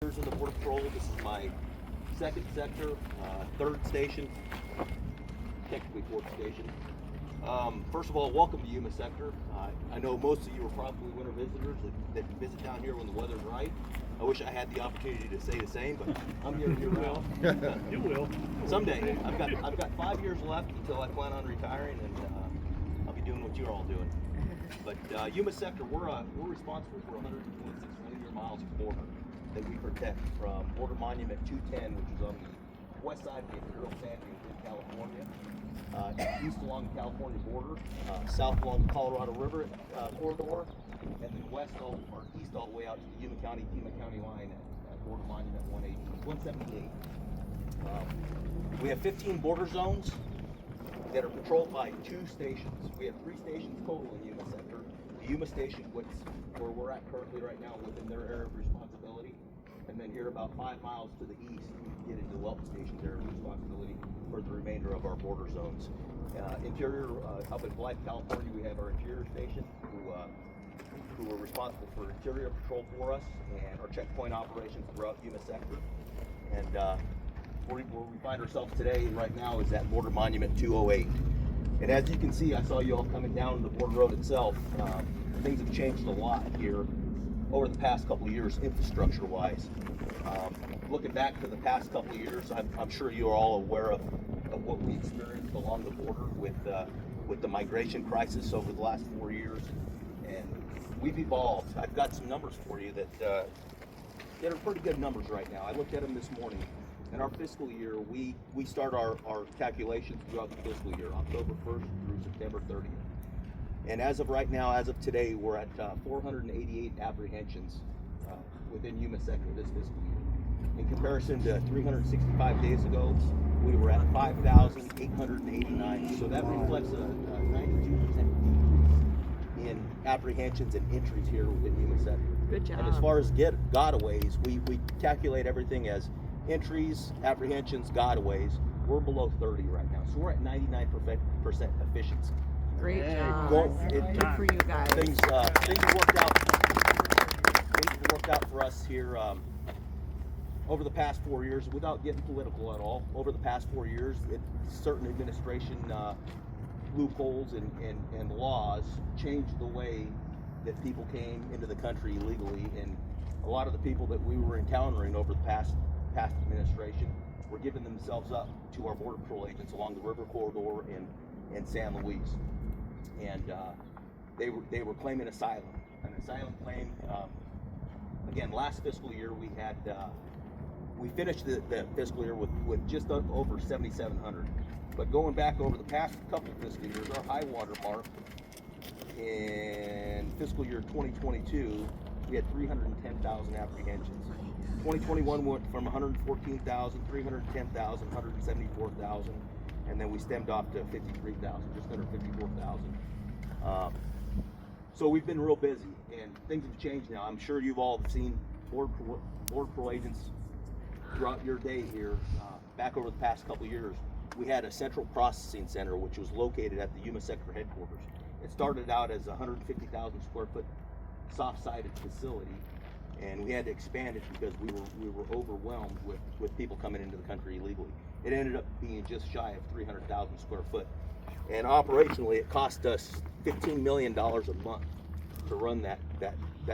years in the Border Patrol. This is my second sector, third station, technically fourth station. First of all, welcome to Yuma sector. I know most of you are probably winter visitors that visit down here when the weather's right. I wish I had the opportunity to say the same, but I'm here year-round. You will. Someday. I've got 5 years left until I plan on retiring, and I'll be doing what you're all doing. But Yuma sector, we're responsible for 126 linear miles of border that we protect from Border Monument 210, which is on the west side of the Imperial Sand Dunes in California, east along the California border, south along the Colorado River corridor, and then west or east all the way out to the Yuma County line at Border Monument 178. We have 15 border zones that are patrolled by 2 stations. We have 3 stations total in Yuma sector. The Yuma station, where we're at currently right now, within their area of responsibility, and then here about 5 miles to the east, we get into Welton Station's area of responsibility for the remainder of our border zones. Interior, up in Blythe, California, we have our interior station who are responsible for interior patrol for us and our checkpoint operations throughout Yuma sector. And where we find ourselves today right now is at Border Monument 208. And as you can see, I saw you all coming down the border road itself. Things have changed a lot here over the past couple of years, infrastructure-wise. Looking back to the past couple of years, I'm sure you are all aware of what we experienced along the border with the migration crisis over the last 4 years. And we've evolved. I've got some numbers for you that are pretty good numbers right now. I looked at them this morning. In our fiscal year, we start our calculations throughout the fiscal year, October 1st through September 30th. And as of right now, as of today, we're at 488 apprehensions within Yuma sector this fiscal year. In comparison to 365 days ago, we were at 5,889. So that reflects a 92% decrease in apprehensions and entries here within Yuma sector. Good job. And as far as gotaways, we calculate everything as entries, apprehensions, gotaways. We're below 30 right now, so we're at 99% efficiency. Great job. Good for you guys. Things have worked out. Things have worked out for us here over the past 4 years, without getting political at all. Over the past 4 years, certain administration loopholes and laws changed the way that people came into the country illegally, and a lot of the people that we were encountering over the past administration were giving themselves up to our Border Patrol agents along the river corridor in San Luis, and they were claiming asylum. An asylum claim. Again, last fiscal year we finished the fiscal year with just over 7,700. But going back over the past couple fiscal years, our high water mark in fiscal year 2022, we had 310,000 apprehensions. 2021 went from 114,000, 310,000, 174,000, and then we stemmed off to 53,000, just under 54,000. So we've been real busy, and things have changed now. I'm sure you've all seen Border Patrol agents throughout your day here. Back over the past couple of years, we had a central processing center which was located at the Yuma sector headquarters. It started out as a 150,000 square foot soft-sided facility, and we had to expand it because we were overwhelmed with people coming into the country illegally. It ended up being just shy of 300,000 square foot, and operationally it cost us $15 million a month to run that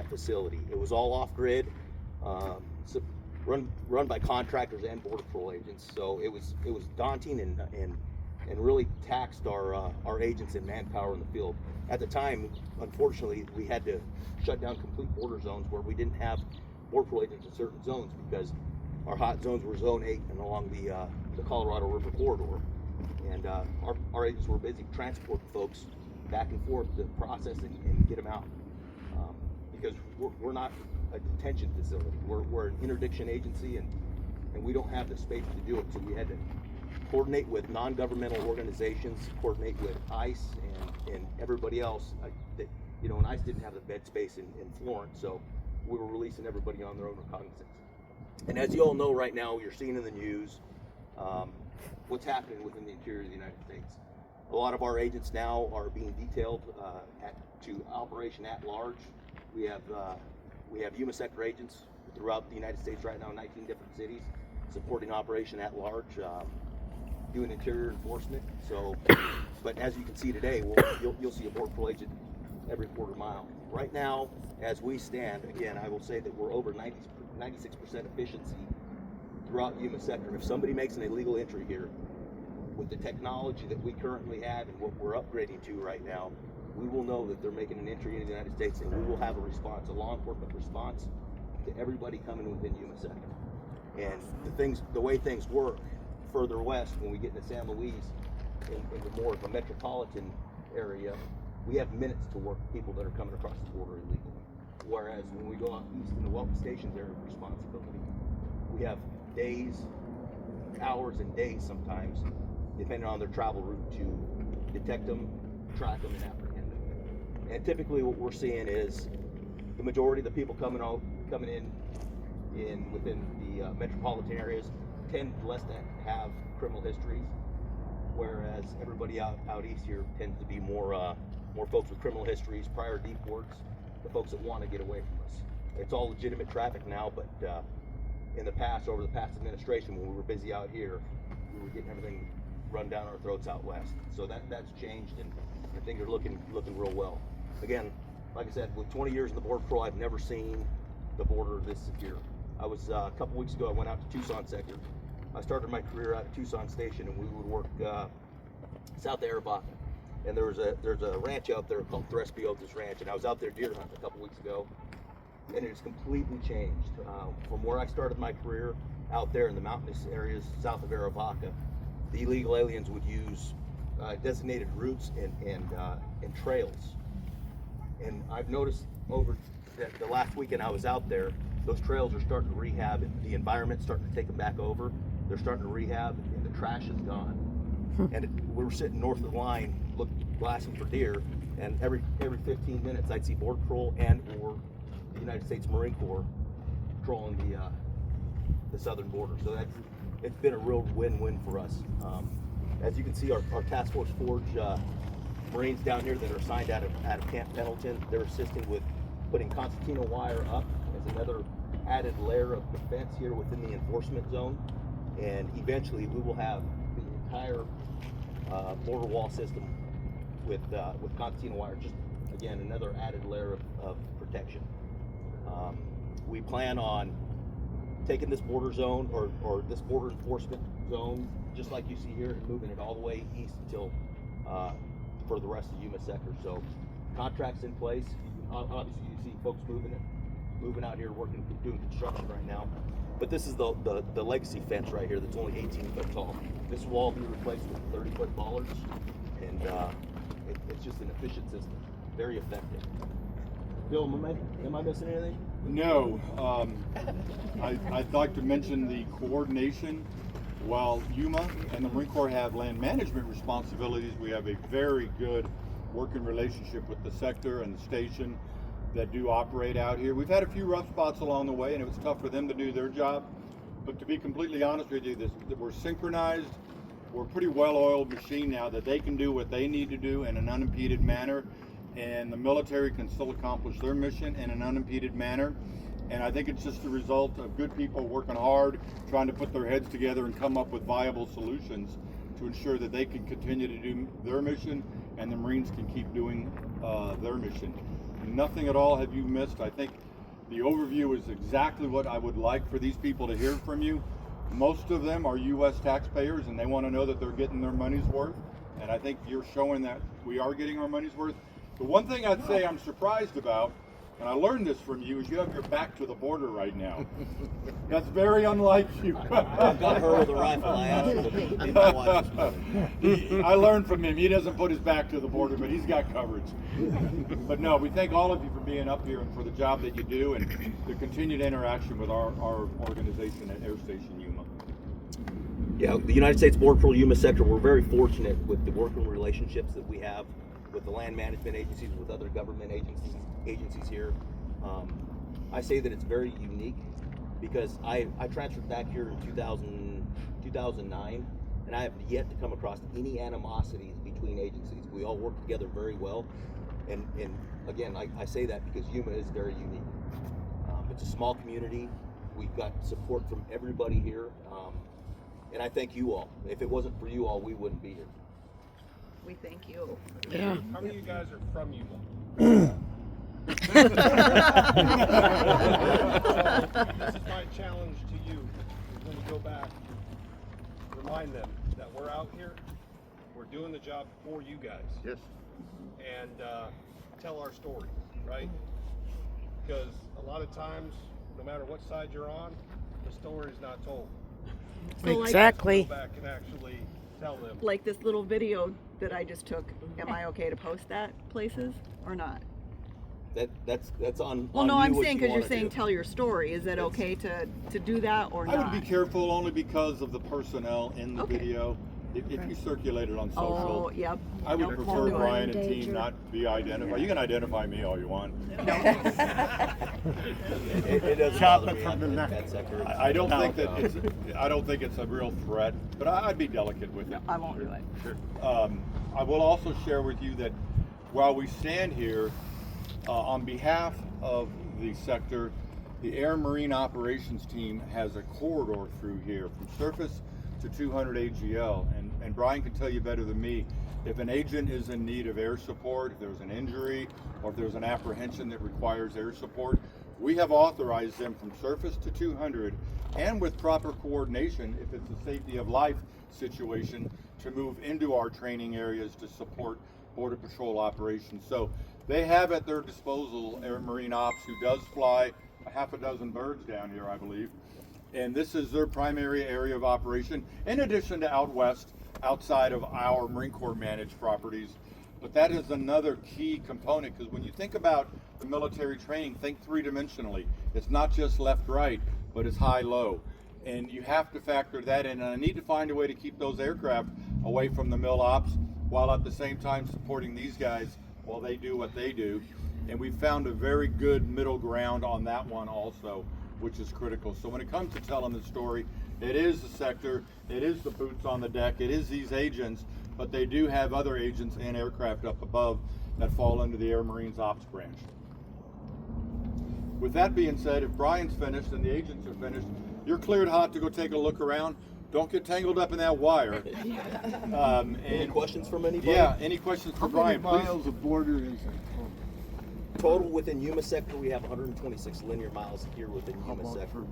facility. It was all off-grid, run by contractors and Border Patrol agents. So it was daunting and really taxed our agents and manpower in the field. At the time, unfortunately, we had to shut down complete border zones where we didn't have Border Patrol agents in certain zones because our hot zones were Zone 8 and along the Colorado River corridor. And our agents were busy transporting folks back and forth to process and get them out. Because we're not a detention facility. We're an interdiction agency, and we don't have the space to do it. So we had to coordinate with non-governmental organizations, coordinate with ICE and everybody else. And ICE didn't have the bed space in Florence, so we were releasing everybody on their own recognizance. And as you all know right now, you're seeing in the news what's happening within the interior of the United States. A lot of our agents now are being detailed to Operation at Large. We have Yuma sector agents throughout the United States right now, 19 different cities, supporting operation at large, doing interior enforcement. So, but as you can see today, you'll see a Border Patrol agent every quarter mile. Right now, as we stand, again, I will say that we're over 96% efficiency throughout Yuma sector. If somebody makes an illegal entry here, with the technology that we currently have and what we're upgrading to right now, we will know that they're making an entry into the United States, and we will have a response, a law enforcement response to everybody coming within Yuma sector. And the way things work further west, when we get into San Luis, into more of a metropolitan area, we have minutes to work people that are coming across the border illegally. Whereas when we go out east in the Welcome Station's area of responsibility, we have days, hours and days sometimes, depending on their travel route, to detect them, track them, and apprehend them. And typically what we're seeing is the majority of the people coming in within the metropolitan areas tend less to have criminal histories, whereas everybody out east here tends to be more folks with criminal histories, prior deports, the folks that want to get away from us. It's all legitimate traffic now, but in the past, over the past administration, when we were busy out here, we were getting everything run down our throats out west. So that's changed, and things are looking real well. Again, like I said, with 20 years in the Border Patrol, I've never seen the border this secure. I was a couple weeks ago, I went out to Tucson sector. I started my career out at Tucson Station, and we would work south of Arivaca. And there's a ranch out there called Threspios Ranch, and I was out there deer hunting a couple weeks ago, and it has completely changed. From where I started my career out there in the mountainous areas south of Arivaca, the illegal aliens would use designated routes and trails. And I've noticed over the last weekend I was out there, those trails are starting to rehab, and the environment's starting to take them back over. They're starting to rehab, and the trash is gone. And we were sitting north of the line, glassing for deer, and every 15 minutes I'd see Border Patrol and or the United States Marine Corps patrolling the southern border. So it's been a real win-win for us. As you can see, our Task Force Forge Marines down here that are assigned out of Camp Pendleton, they're assisting with putting concertina wire up as another added layer of defense here within the enforcement zone. And eventually we will have the entire border wall system with concertina wire, just again another added layer of protection. We plan on taking this border zone or this border enforcement zone, just like you see here, and moving it all the way east until for the rest of Yuma sector. So contracts in place. Obviously you see folks moving out here, doing construction right now. But this is the legacy fence right here that's only 18 foot tall. This will all be replaced with 30-foot bollards, and it's just an efficient system, very effective. Bill, am I missing anything? No. I'd like to mention the coordination. While Yuma and the Marine Corps have land management responsibilities, we have a very good working relationship with the sector and the station that do operate out here. We've had a few rough spots along the way, and it was tough for them to do their job. But to be completely honest with you, we're synchronized. We're a pretty well-oiled machine now that they can do what they need to do in an unimpeded manner, and the military can still accomplish their mission in an unimpeded manner. And I think it's just the result of good people working hard, trying to put their heads together and come up with viable solutions to ensure that they can continue to do their mission and the Marines can keep doing their mission. Nothing at all have you missed. I think the overview is exactly what I would like for these people to hear from you. Most of them are U.S. taxpayers, and they want to know that they're getting their money's worth. And I think you're showing that we are getting our money's worth. The one thing I'd say I'm surprised about, and I learned this from you, is you have your back to the border right now. That's very unlike you. I've got her with a rifle. I asked him to be my watch this morning. I learned from him. He doesn't put his back to the border, but he's got coverage. But no, we thank all of you for being up here and for the job that you do and the continued interaction with our organization at Air Station Yuma. Yeah, the United States Border Patrol Yuma sector, we're very fortunate with the working relationships that we have with the land management agencies, with other government agencies here. I say that it's very unique because I transferred back here in 2009, and I have yet to come across any animosities between agencies. We all work together very well, and again, I say that because Yuma is very unique. It's a small community. We've got support from everybody here, and I thank you all. If it wasn't for you all, we wouldn't be here. We thank you. Yeah. How many of you guys are from Yuma? This is my challenge to you. When you go back, remind them that we're out here, we're doing the job for you guys. Yes. And tell our story, right? Because a lot of times, no matter what side you're on, the story is not told. So Exactly. Go back and actually tell them. Like this little video that I just took, am I okay to post that places or not? That's on. Well, on no, you I'm what saying you because you're wanna saying do. tell your story. Is it okay to do that or I not? would be careful only because of the personnel in the Okay. video. If you circulate it on social, Oh, yep. I would Nope, prefer won't do it. Brian and team not be identified. You can identify me all you want. It doesn't bother me on that sector. I don't think that I don't think it's a real threat, but I'd be delicate with it. I won't do it. I will also share with you that while we stand here, on behalf of the sector, the Air Marine Operations Team has a corridor through here from surface to 200 AGL. And Brian can tell you better than me, if an agent is in need of air support, if there's an injury, or if there's an apprehension that requires air support, we have authorized them from surface to 200, and with proper coordination, if it's a safety of life situation, to move into our training areas to support Border Patrol operations. So they have at their disposal Air Marine Ops, who does fly a half a dozen birds down here, I believe. And this is their primary area of operation, in addition to out west, outside of our Marine Corps managed properties. But that is another key component, because when you think about the military training, think three-dimensionally. It's not just left-right, but it's high-low. And you have to factor that in. And I need to find a way to keep those aircraft away from the mil ops, while at the same time supporting these guys while they do what they do. And we found a very good middle ground on that one also, which is critical. So when it comes to telling the story, it is the sector, it is the boots on the deck, it is these agents, but they do have other agents and aircraft up above that fall under the Air Marines Ops branch. With that being said, if Brian's finished and the agents are finished, you're cleared hot to go take a look around. Don't get tangled up in that wire. Any questions from anybody? Yeah, any questions for Brian, please? miles of border is it? Total within Yuma sector, we have 126 linear miles here within How Yuma about sector.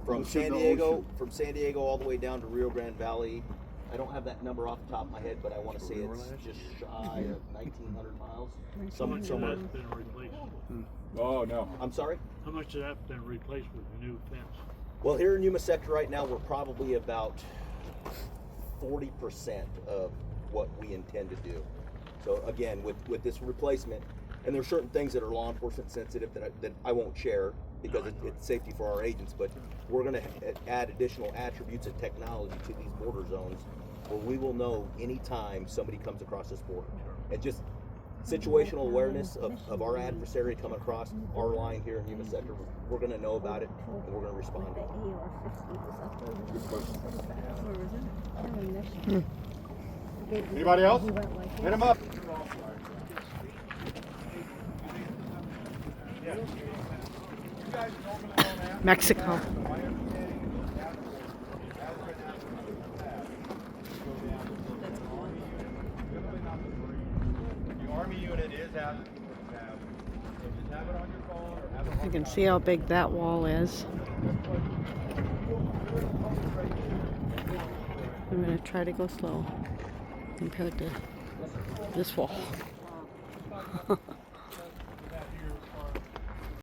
for From most of San the Diego, ocean? all the way down to Rio Grande Valley. I don't have that number off the top of my head, but I want to say it's just shy of 1,900 miles. Somewhere. That's been replaced. Oh, no. I'm sorry? How much has that been replaced with the new fence? Well, here in Yuma sector right now, we're probably about 40% of what we intend to do. So again, with this replacement, and there's certain things that are law enforcement sensitive that I won't share because it's safety for our agents, but we're going to add additional attributes of technology to these border zones where we will know anytime somebody comes across this border. And just situational awareness of our adversary coming across our line here in Yuma sector, we're going to know about it and we're going to respond. Anybody else? Hit him up. Mexico. The Army unit is asking for a tab. So just have it on your phone or have it on You can see how big that wall is. I'm going to try to go slow compared to this wall.